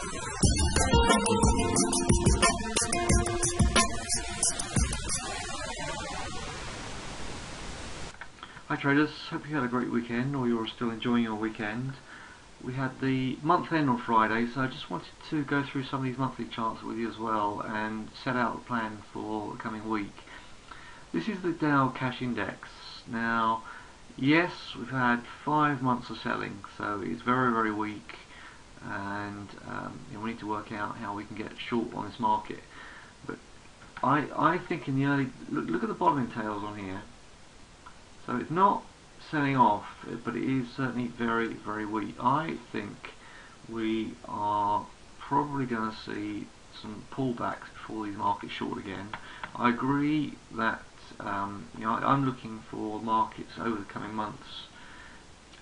Hi traders, hope you had a great weekend, or you're still enjoying your weekend. We had the month end on Friday, so I just wanted to go through some of these monthly charts with you as well and set out a plan for the coming week. This is the Dow Cash Index. Now, yes, we've had 5 months of selling, so it's very, very weak, and we need to work out how we can get short on this market. But I think in the early, look at the bottoming tails on here. So it's not selling off, but it is certainly very, very weak. I think we are probably going to see some pullbacks before these markets short again. I agree that I'm looking for markets over the coming months,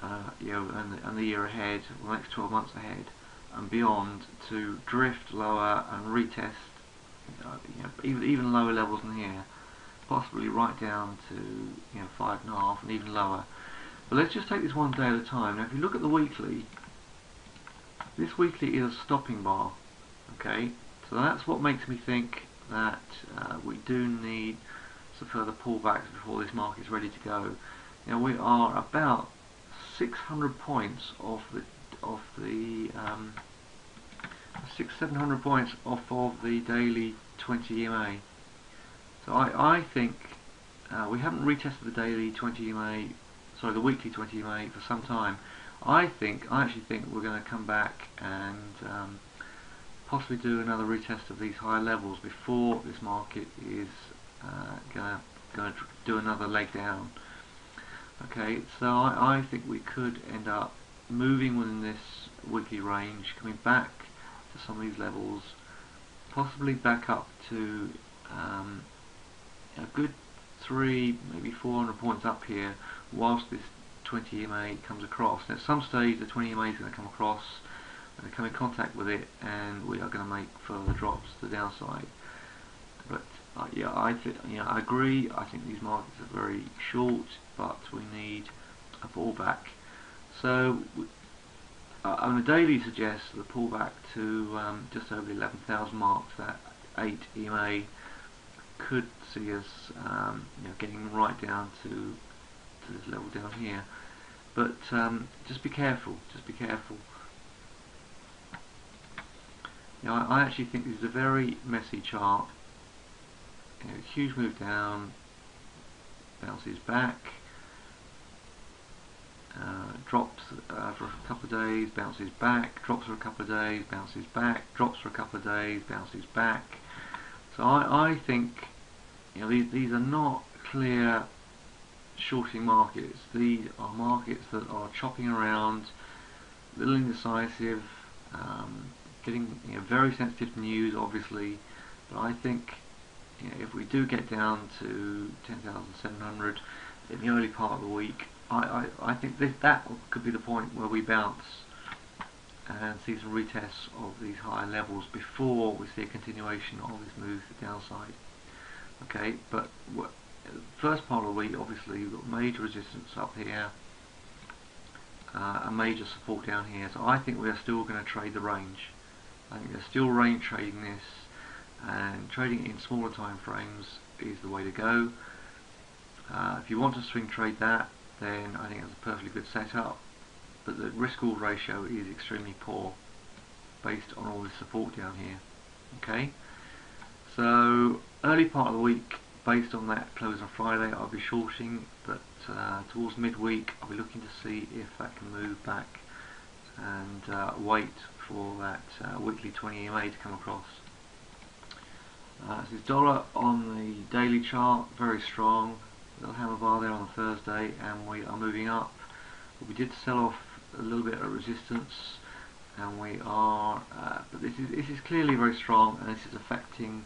and the year ahead, the next 12 months ahead, and beyond, to drift lower and retest, even lower levels than here. Possibly right down to 5.5 and even lower. But let's just take this one day at a time. Now if you look at the weekly, this weekly is a stopping bar. Okay, so that's what makes me think that we do need some further pullbacks before this market is ready to go. Now we are about 600 points off the 700 points off of the daily 20 EMA. So I think we haven't retested the daily 20 EMA, sorry, the weekly 20 EMA for some time. I actually think we're going to come back and possibly do another retest of these higher levels before this market is going to do another leg down. Okay, so I think we could end up moving within this weekly range, coming back to some of these levels, possibly back up to a good 300, maybe 400 points up here, whilst this 20 EMA comes across. And at some stage the 20 EMA is going to come across and come in contact with it, and we are going to make further drops to the downside. But I agree. I think these markets are very short, but we need a pullback. So on the daily suggests the pullback to just over the 11,000 marks, that 8 EMA, could see us getting right down to this level down here. But just be careful. I actually think this is a very messy chart. Huge move down, bounces back, drops for a couple of days, bounces back, drops for a couple of days, bounces back, drops for a couple of days, bounces back. So I think these are not clear shorting markets. These are markets that are chopping around, a little indecisive, getting very sensitive to news, obviously. But I think if we do get down to 10,700 in the early part of the week, I think that could be the point where we bounce and see some retests of these higher levels before we see a continuation of this move to the downside. Okay, but first part of the week, obviously we've got major resistance up here, a major support down here. So I think we are still going to trade the range. I think we're still range trading this, and trading in smaller time frames is the way to go. If you want to swing trade that, then I think it's a perfectly good setup. But the risk-reward ratio is extremely poor based on all this support down here. Okay, so early part of the week, based on that close on Friday, I'll be shorting, but towards midweek I'll be looking to see if that can move back and wait for that weekly 20 EMA to come across. This is dollar on the daily chart, very strong, little hammer bar there on the Thursday, and we are moving up. But we did sell off a little bit of resistance, and we are but this is clearly very strong, and this is affecting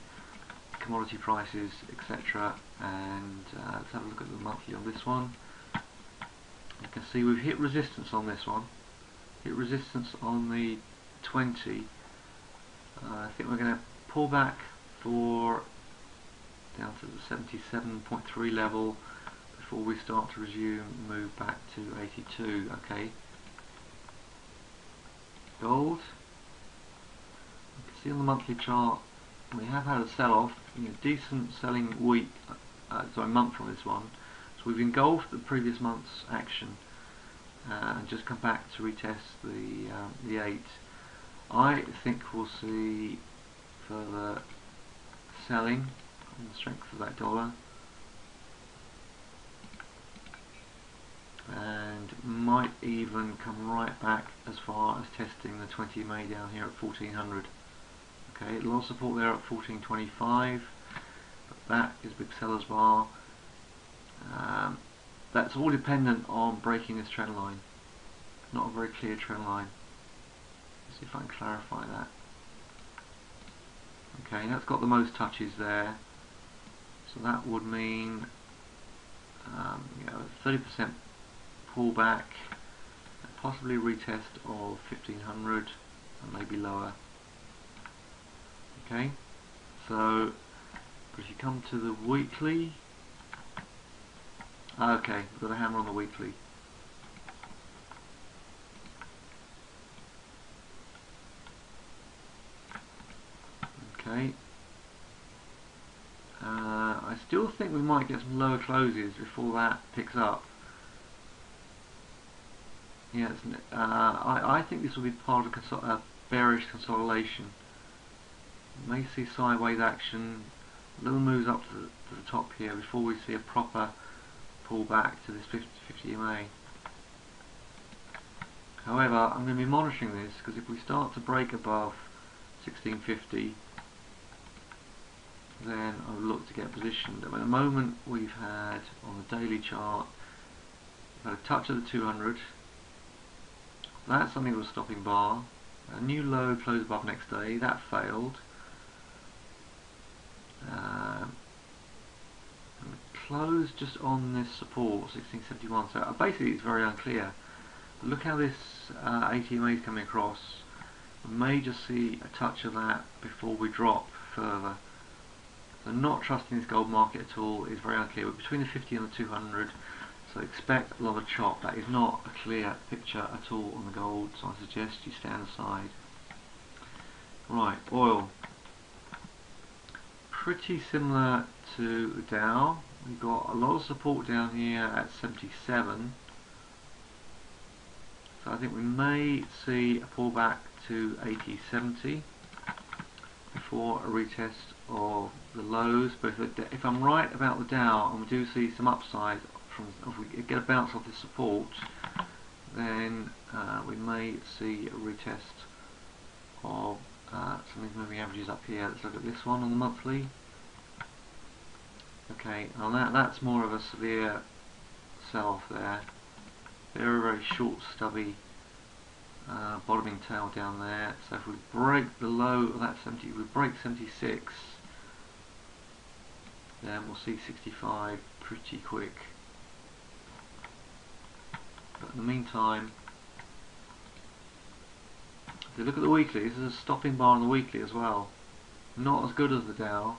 commodity prices, etc. And let's have a look at the monthly on this one. You can see we've hit resistance on this one, hit resistance on the 20. I think we're going to pull back for down to the 77.3 level before we start to resume move back to 82. Okay, gold. see on the monthly chart we have had a sell-off, decent selling week, month from this one. So we've engulfed the previous month's action and just come back to retest the 8. I think we'll see further selling on the strength of that dollar, and might even come right back as far as testing the 20 MA down here at 1400. Okay, a lot of support there at 1425, but that is big seller's bar. That's all dependent on breaking this trend line. Not a very clear trend line. Let's see if I can clarify that. Okay, that's got the most touches there, so that would mean 30% pullback, possibly retest of 1500 and maybe lower. Okay, so but if you come to the weekly, okay, we've got a hammer on the weekly. Okay, I still think we might get some lower closes before that picks up. Yeah, I think this will be part of a bearish consolidation. We may see sideways action, little moves up to the top here before we see a proper pullback to this 50 MA. However, I'm going to be monitoring this, because if we start to break above 1650, then I'll look to get positioned. At the moment we've had, on the daily chart, we've had a touch of the 200. That's something that was stopping bar. A new low closed above next day, that failed. And closed just on this support, 1671. So basically it's very unclear. But look how this 80 MA is coming across. We may just see a touch of that before we drop further. So not trusting this gold market at all is very unclear. We're between the 50 and the 200, so expect a lot of chop. That is not a clear picture at all on the gold, so I suggest you stand aside. Right, oil. Pretty similar to the Dow. We've got a lot of support down here at 77. So I think we may see a pullback to 80.70 before a retest of the lows. But if I'm right about the Dow and we do see some upside from, if we get a bounce off this support, then we may see a retest of some of these moving averages up here. Let's look at this one on the monthly. Okay, now that's more of a severe sell-off there. Very, very short, stubby bottoming tail down there. So if we break the low of that 70, we break 76, then we'll see 65 pretty quick. But in the meantime, if you look at the weekly, this is a stopping bar on the weekly as well. Not as good as the Dow,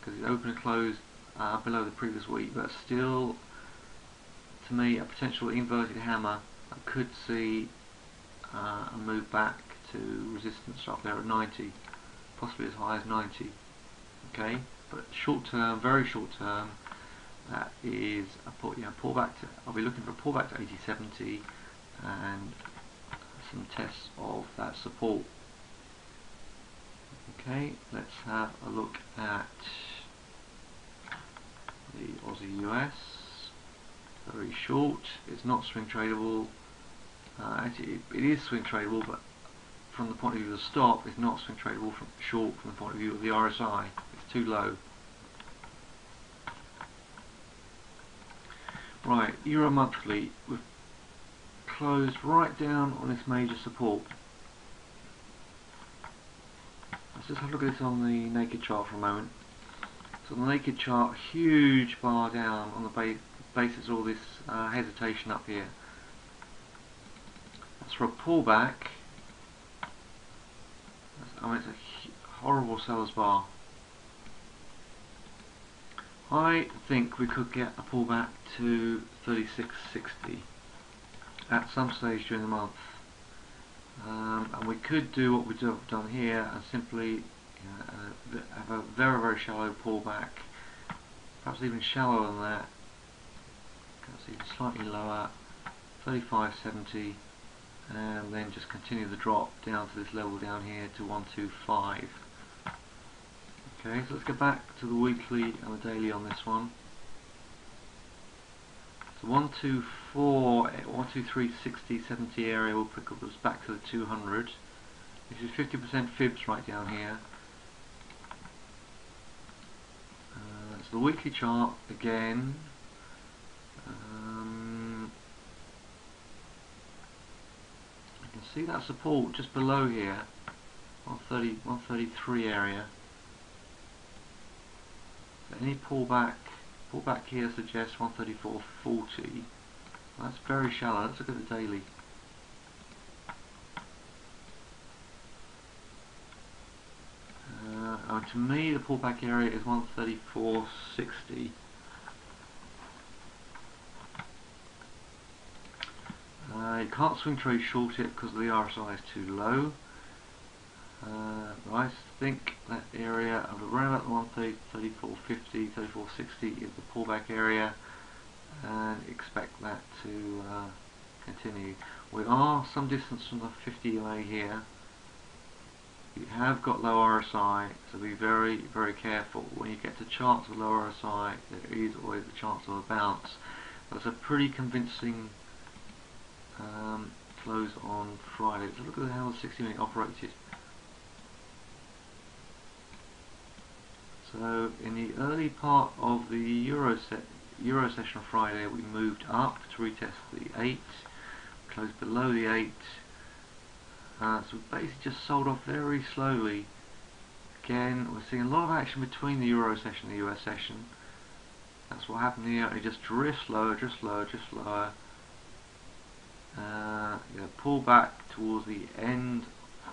because it opened and closed below the previous week, but still, to me, a potential inverted hammer. I could see a move back to resistance up there at 90, possibly as high as 90. Okay, but short term, very short term, that is a pullback to. I'll be looking for a pullback to 80.70 and some tests of that support. Okay, let's have a look at the Aussie US. Very short. It's not swing tradable. Actually, it is swing tradable, but from the point of view of the stop, it's not swing tradable from short from the point of view of the RSI. It's too low. Right, Euro monthly. We've closed right down on this major support. Let's just have a look at this on the naked chart for a moment. So on the naked chart, huge bar down on the basis of all this hesitation up here. That's for a pullback. I mean, it's a horrible seller's bar. I think we could get a pullback to 36.60 at some stage during the month. And we could do what we've done here and simply have a very, very shallow pullback, perhaps even shallower than that, perhaps even slightly lower, 35.70, and then just continue the drop down to this level down here to 125. Okay, so let's go back to the weekly and the daily on this one. So 123.60, area will pick up us back to the 200. This is 50% fibs right down here. So the weekly chart again. You can see that support just below here, 133 area. So any pullback here suggests 134.40. Well, that's very shallow. Let's look at the daily. To me, the pullback area is 134.60. You can't swing trade short it because the RSI is too low. I think that area around about the 134.50, 34.60 is the pullback area, and expect that to continue. We are some distance from the 50 EMA here. You have got low RSI, so be very, very careful. When you get to charts with low RSI, there is always a chance of a bounce. That's a pretty convincing close on Friday. So look at how the 60-minute operated. So in the early part of the Euro session on Friday, we moved up to retest the 8, closed below the 8. So we basically just sold off very slowly. Again, we're seeing a lot of action between the Euro session and the US session. That's what happened here. It just drifts lower, just lower, just lower. Pull back towards the end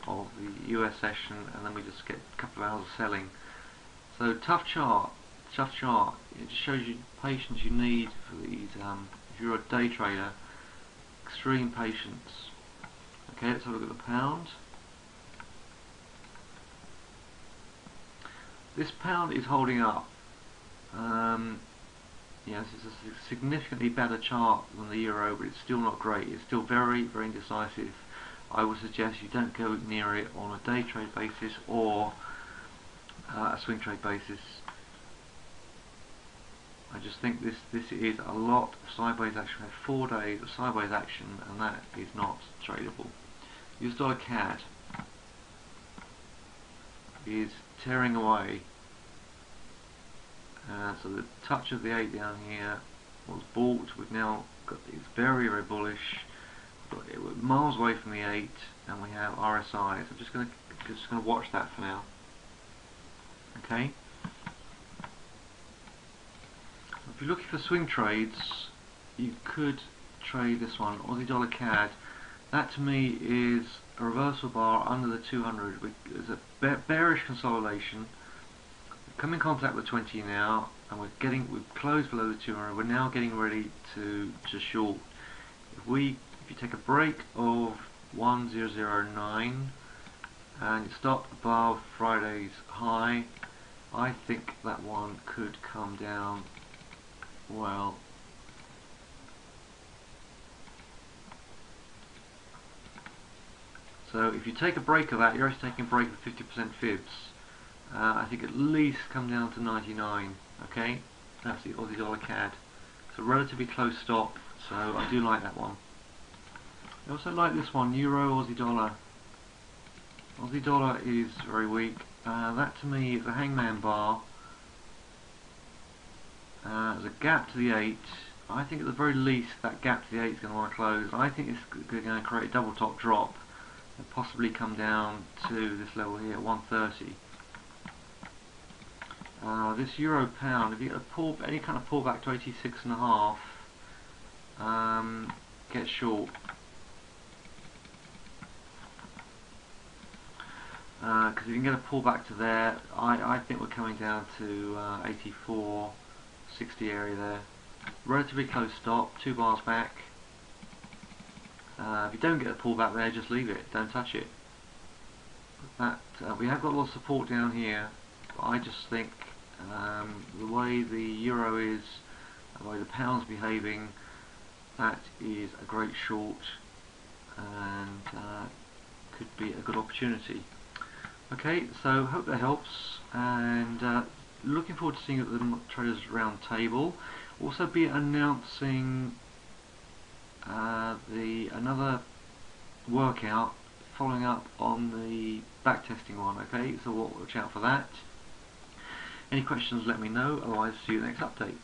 of the US session, and then we just get a couple of hours of selling. So tough chart. It just shows you the patience you need for these. If you're a day trader, extreme patience. Okay, let's have a look at the pound. This pound is holding up. This is a significantly better chart than the euro, but it's still not great. It's still very, very indecisive. I would suggest you don't go near it on a day trade basis or a swing trade basis. I just think this is a lot of sideways action. We have 4 days of sideways action, and that is not tradable. US dollar CAD is tearing away. So the touch of the 8 down here was bought. We've now got, it's very, very bullish. We're miles away from the 8, and we have RSI. So I'm just going to watch that for now. Okay. If you're looking for swing trades, you could trade this one, Aussie dollar CAD. That to me is a reversal bar under the 200. It's a bearish consolidation. Come in contact with 20 now, and we've closed below the 200. We're now getting ready to short. If you take a break of 1009 and you stop above Friday's high, I think that one could come down well. So if you take a break of that, you're actually taking a break of 50% fibs. I think at least come down to 99. Okay, that's the Aussie dollar CAD. It's a relatively close stop, so I do like that one. I also like this one, Euro Aussie dollar. Aussie dollar is very weak. That to me is a hangman bar. There's a gap to the 8. I think at the very least that gap to the 8 is going to want to close. I think it's going to create a double top drop and possibly come down to this level here at 130. This euro pound, if you get any kind of pullback to 86.5, get short. Because if you can get a pullback to there, I think we're coming down to 84.60 area there. Relatively close stop, 2 bars back. If you don't get a pullback there, just leave it, don't touch it. that we have got a lot of support down here, but I just think the way the euro is, the way the pound's behaving, that is a great short and could be a good opportunity. Okay, so hope that helps, and looking forward to seeing you at the Traders Round Table. Also be announcing another workout following up on the backtesting one. Okay, so watch out for that. Any questions, let me know, otherwise see you next update.